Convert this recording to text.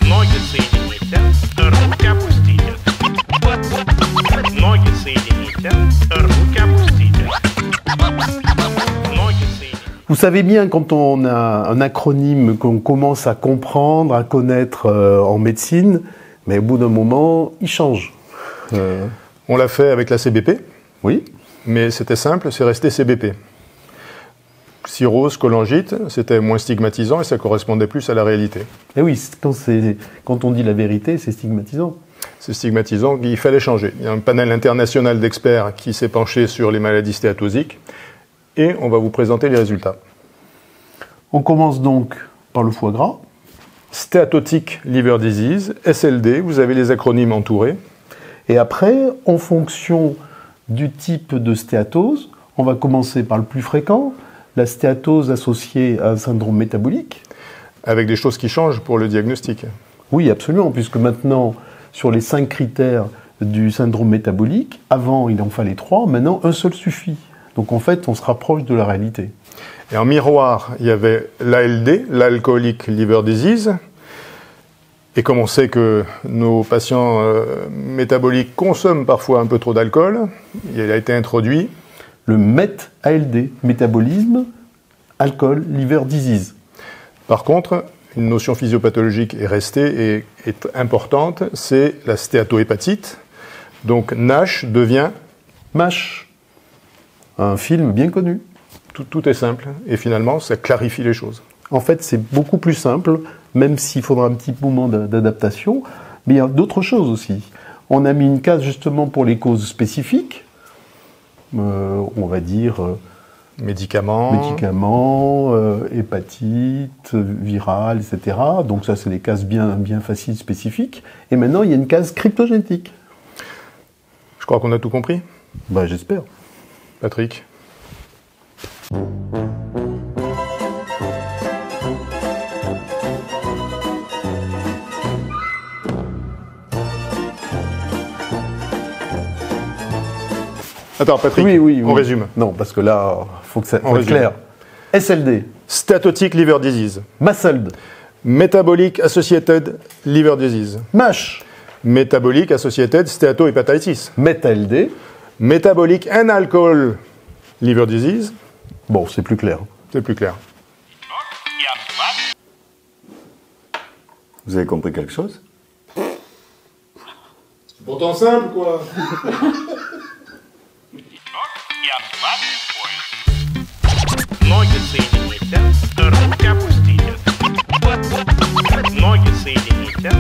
Ноги соедините, руки опустите. Ноги соедините, руки опустите. Ноги соедините. Vous savez bien, quand on a un acronyme qu'on commence à comprendre, à connaître en médecine, mais au bout d'un moment, il change. On l'a fait avec la CBP, Oui. mais c'était simple, c'est resté CBP. Cirrhose, cholangite, c'était moins stigmatisant et ça correspondait plus à la réalité. Et oui, quand on dit la vérité, c'est stigmatisant. C'est stigmatisant, il fallait changer. Il y a un panel international d'experts qui s'est penché sur les maladies stéatosiques et on va vous présenter les résultats. On commence donc par le foie gras. Steatotic Liver Disease, SLD, vous avez les acronymes entourés. Et après, en fonction du type de stéatose, on va commencer par le plus fréquent, la stéatose associée à un syndrome métabolique. Avec des choses qui changent pour le diagnostic. Oui, absolument, puisque maintenant, sur les 5 critères du syndrome métabolique, avant il en fallait 3, maintenant un seul suffit. Donc en fait, on se rapproche de la réalité. Et en miroir, il y avait l'ALD, l'Alcoholic Liver Disease. Et comme on sait que nos patients métaboliques consomment parfois un peu trop d'alcool, il a été introduit Le MET-ALD, métabolisme, alcool, liver disease. Par contre, une notion physiopathologique est restée et est importante, c'est la stéatohépatite. Donc NASH devient MASH, un film bien connu. tout est simple et finalement ça clarifie les choses. En fait, c'est beaucoup plus simple, même s'il faudra un petit moment d'adaptation. Mais il y a d'autres choses aussi. On a mis une case justement pour les causes spécifiques. On va dire Médicaments, hépatite, virale, etc. Donc ça, c'est des cases bien faciles, spécifiques. Et maintenant, il y a une case cryptogénétique. je crois qu'on a tout compris. Ben, j'espère. Patrick? Attends, Patrick, Oui. on résume. Non, parce que là, il faut que ça On soit résume. clair. SLD, Steatotic Liver Disease, MASLD, Metabolic Associated Liver Disease, MASH, Metabolic Associated Steatohepatitis, MET-ALD. Metabolic and Alcohol Liver Disease, Bon, c'est plus clair. c'est plus clair. Vous avez compris quelque chose? C'est pourtant simple, quoi. Ноги соедините, руки опустите. Ноги соедините,